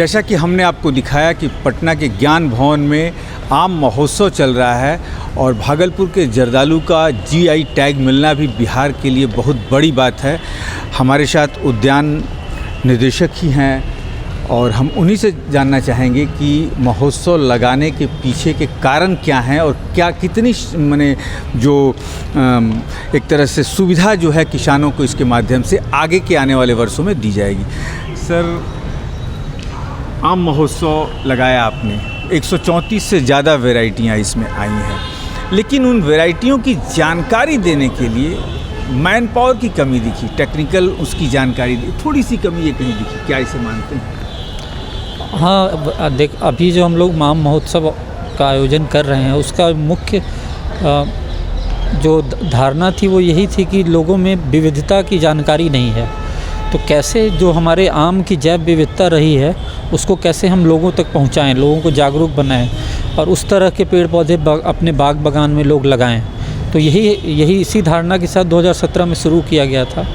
जैसा कि हमने आपको दिखाया कि पटना के ज्ञान भवन में आम महोत्सव चल रहा है और भागलपुर के जर्दालू का जीआई टैग मिलना भी बिहार के लिए बहुत बड़ी बात है। हमारे साथ उद्यान निदेशक ही हैं और हम उन्हीं से जानना चाहेंगे कि महोत्सव लगाने के पीछे के कारण क्या हैं और क्या कितनी माने जो एक तरह से सुविधा जो है किसानों को इसके माध्यम से आगे के आने वाले वर्षों में दी जाएगी। सर, आम महोत्सव लगाया आपने, 134 से ज़्यादा वैरायटियाँ इसमें आई हैं, लेकिन उन वैरायटियों की जानकारी देने के लिए मैन पावर की कमी दिखी, टेक्निकल उसकी जानकारी थोड़ी सी कमी ये कहीं दिखी, क्या इसे मानते हैं? हाँ, देख, अभी जो हम लोग आम महोत्सव का आयोजन कर रहे हैं उसका मुख्य जो धारणा थी वो यही थी कि लोगों में विविधता की जानकारी नहीं है, तो कैसे जो हमारे आम की जैव विविधता रही है उसको कैसे हम लोगों तक पहुंचाएं, लोगों को जागरूक बनाएं और उस तरह के पेड़ पौधे अपने बाग बगान में लोग लगाएं। तो यही इसी धारणा के साथ 2017 में शुरू किया गया था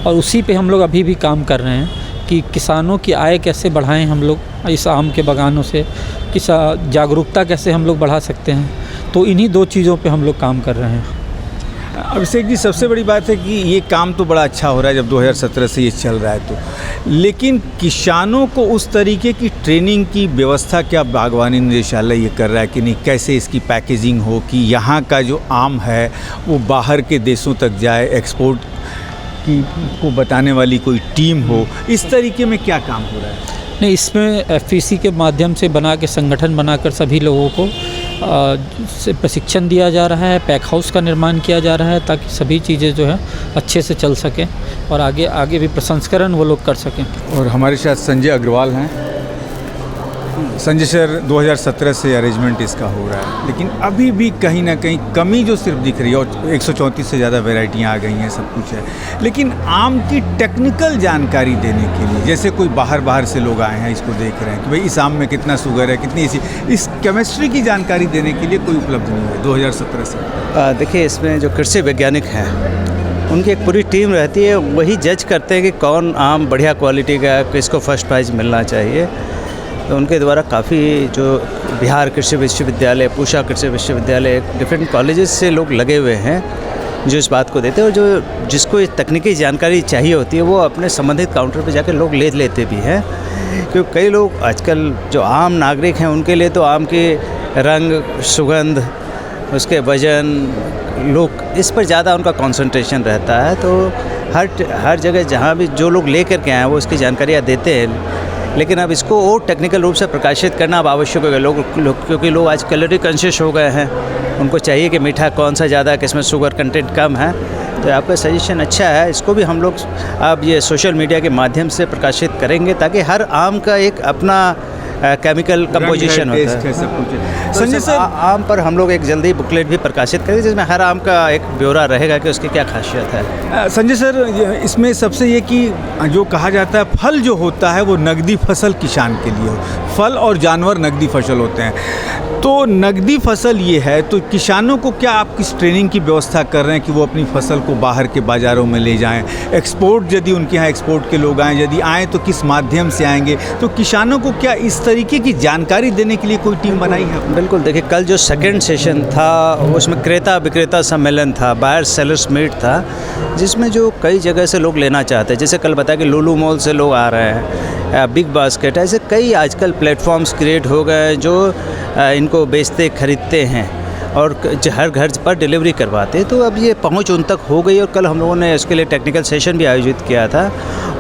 और उसी पे हम लोग अभी भी काम कर रहे हैं कि किसानों की आय कैसे बढ़ाएं हम लोग इस आम के बागानों से, जागरूकता कैसे हम लोग बढ़ा सकते हैं। तो इन्हीं दो चीज़ों पे हम लोग काम कर रहे हैं। अभिषेक जी, सबसे बड़ी बात है कि ये काम तो बड़ा अच्छा हो रहा है जब 2017 से ये चल रहा है तो, लेकिन किसानों को उस तरीके की ट्रेनिंग की व्यवस्था क्या बागवानी निदेशालय ये कर रहा है कि नहीं? कैसे इसकी पैकेजिंग हो कि यहाँ का जो आम है वो बाहर के देशों तक जाए, एक्सपोर्ट की को बताने वाली कोई टीम हो, इस तरीके में क्या काम हो रहा है? नहीं, इसमें एफपीसी के माध्यम से बना के संगठन बनाकर सभी लोगों को से प्रशिक्षण दिया जा रहा है, पैक हाउस का निर्माण किया जा रहा है ताकि सभी चीज़ें जो है अच्छे से चल सकें और आगे भी प्रसंस्करण वो लोग कर सकें। और हमारे साथ संजय अग्रवाल हैं। संजय सर, 2017 से अरेंजमेंट इसका हो रहा है, लेकिन अभी भी कहीं ना कहीं कमी जो सिर्फ दिख रही है, और 134 से ज़्यादा वैरायटियाँ आ गई हैं, सब कुछ है, लेकिन आम की टेक्निकल जानकारी देने के लिए, जैसे कोई बाहर से लोग आए हैं इसको देख रहे हैं कि भाई इस आम में कितना शुगर है, कितनी इस केमिस्ट्री की जानकारी देने के लिए कोई उपलब्ध नहीं है 2017 से। देखिए, इसमें जो कृषि वैज्ञानिक हैं उनकी एक पूरी टीम रहती है, वही जज करते हैं कि कौन आम बढ़िया क्वालिटी का है, किसको फर्स्ट प्राइज़ मिलना चाहिए। तो उनके द्वारा काफ़ी जो बिहार कृषि विश्वविद्यालय, पूषा कृषि विश्वविद्यालय, डिफरेंट कॉलेजेस से लोग लगे हुए हैं जो इस बात को देते हैं, और जो जिसको इस तकनीकी जानकारी चाहिए होती है वो अपने संबंधित काउंटर पर जाकर लोग ले लेते भी हैं। क्योंकि कई लोग आजकल जो आम नागरिक हैं उनके लिए तो आम के रंग, सुगंध, उसके वज़न, लुक, इस पर ज़्यादा उनका कंसंट्रेशन रहता है। तो हर जगह जहाँ भी जो लोग लेकर के आए हैं वो इसकी जानकारियाँ देते हैं, लेकिन अब इसको और टेक्निकल रूप से प्रकाशित करना अब आवश्यक हो गया। क्योंकि लोग आज कैलोरी कॉन्शियस हो गए हैं, उनको चाहिए कि मीठा कौन सा ज़्यादा है, किसमें शुगर कंटेंट कम है। तो आपका सजेशन अच्छा है, इसको भी हम लोग अब ये सोशल मीडिया के माध्यम से प्रकाशित करेंगे ताकि हर आम का एक अपना केमिकल कंपोजिशन होता है, सब कुछ। संजय सर, आम पर हम लोग एक जल्दी बुकलेट भी प्रकाशित करेंगे जिसमें हर आम का एक ब्यौरा रहेगा कि उसकी क्या खासियत है। संजय सर, इसमें सबसे ये कि जो कहा जाता है फल जो होता है वो नगदी फसल किसान के लिए हो, फल और जानवर नगदी फसल होते हैं, तो नगदी फसल ये है, तो किसानों को क्या आप किस ट्रेनिंग की व्यवस्था कर रहे हैं कि वो अपनी फसल को बाहर के बाज़ारों में ले जाएं? एक्सपोर्ट यदि उनके यहाँ एक्सपोर्ट के लोग आएँ, यदि आएँ तो किस माध्यम से आएंगे? तो किसानों को क्या इस तरीके की जानकारी देने के लिए कोई टीम बनाई है? बिल्कुल, देखिए, कल जो सेकंड सेशन था उसमें क्रेता विक्रेता सम्मेलन था, बायर सेलर्स मीट था, जिसमें जो कई जगह से लोग लेना चाहते हैं। जैसे कल बताया कि लुलु मॉल से लोग आ रहे हैं, बिग बास्केट, ऐसे कई आजकल प्लेटफॉर्म्स क्रिएट हो गए हैं जो इनको बेचते खरीदते हैं और हर घर पर डिलीवरी करवाते हैं। तो अब ये पहुंच उन तक हो गई और कल हम लोगों ने इसके लिए टेक्निकल सेशन भी आयोजित किया था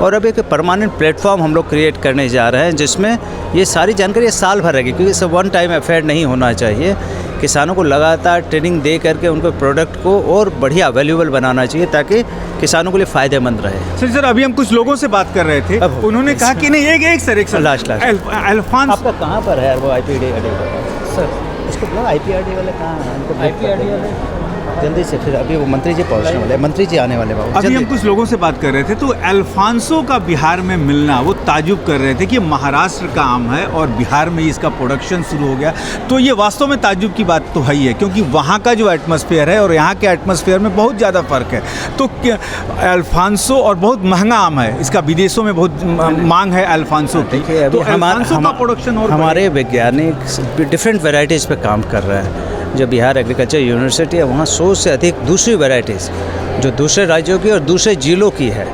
और अब एक परमानेंट प्लेटफॉर्म हम लोग क्रिएट करने जा रहे हैं जिसमें ये सारी जानकारी साल भर रहेगी, क्योंकि सब वन टाइम अफेयर नहीं होना चाहिए। किसानों को लगातार ट्रेनिंग दे करके उनको प्रोडक्ट को और बढ़िया वैल्यूएबल बनाना चाहिए ताकि किसानों के लिए फ़ायदेमंद रहे। सर, अभी हम कुछ लोगों से बात कर रहे थे, उन्होंने कहा कि नहीं, एक सर लास्ट अल्फांस आपका कहाँ पर है वो IPRD सर? उसको बोलो IPRD वाले कहाँ हैं? IPRD वाले जल्दी से, फिर अभी वो मंत्री जी पहुँचने वाले हैं, मंत्री जी आने वाले हैं। अभी हम कुछ लोगों से बात कर रहे थे तो अल्फांसो का बिहार में मिलना, वो ताजुब कर रहे थे कि महाराष्ट्र का आम है और बिहार में इसका प्रोडक्शन शुरू हो गया। तो ये वास्तव में ताजुब की बात तो है ही है, क्योंकि वहाँ का जो एटमॉस्फेयर है और यहाँ के एटमॉस्फेयर में बहुत ज़्यादा फ़र्क है। तो अल्फांसो और बहुत महंगा आम है, इसका विदेशों में बहुत मांग है अल्फांसो की। तो अल्फांसो का प्रोडक्शन और हमारे वैज्ञानिक डिफरेंट वेराइटीज़ पे काम कर रहे हैं। जो बिहार एग्रीकल्चर यूनिवर्सिटी है, वहाँ 100 से अधिक दूसरी वेराइटीज़ जो दूसरे राज्यों की और दूसरे जिलों की है,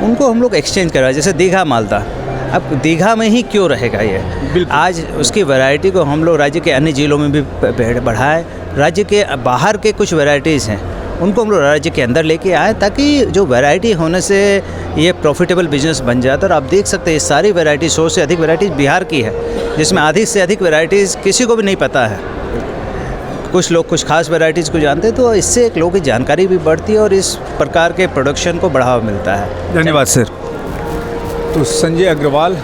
उनको हम लोग एक्सचेंज कर रहे हैं। जैसे दीघा मालदा, अब दीघा में ही क्यों रहेगा ये, आज उसकी वैरायटी को हम लोग राज्य के अन्य जिलों में भी बढ़ाएं। राज्य के बाहर के कुछ वैराइटीज़ हैं उनको हम लोग राज्य के अंदर लेके आए, ताकि जो वैरायटी होने से ये प्रॉफिटेबल बिजनेस बन जाता है। और आप देख सकते हैं ये सारी वैरायटी 100 से अधिक वैराइटीज़ बिहार की है, जिसमें आधी से अधिक वैराइटीज़ किसी को भी नहीं पता है। कुछ लोग कुछ खास वैराइटीज़ को जानते हैं, तो इससे एक लोगों की जानकारी भी बढ़ती है और इस प्रकार के प्रोडक्शन को बढ़ावा मिलता है। धन्यवाद सर। तो संजय अग्रवाल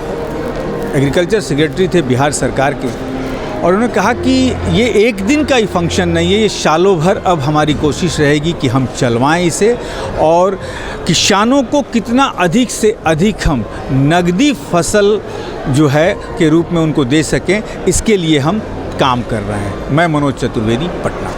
एग्रीकल्चर सेक्रेटरी थे बिहार सरकार के, और उन्होंने कहा कि ये एक दिन का ही फंक्शन नहीं है, ये सालों भर अब हमारी कोशिश रहेगी कि हम चलवाएं इसे और किसानों को कितना अधिक से अधिक हम नगदी फसल जो है के रूप में उनको दे सकें, इसके लिए हम काम कर रहे हैं। मैं मनोज चतुर्वेदी, पटना।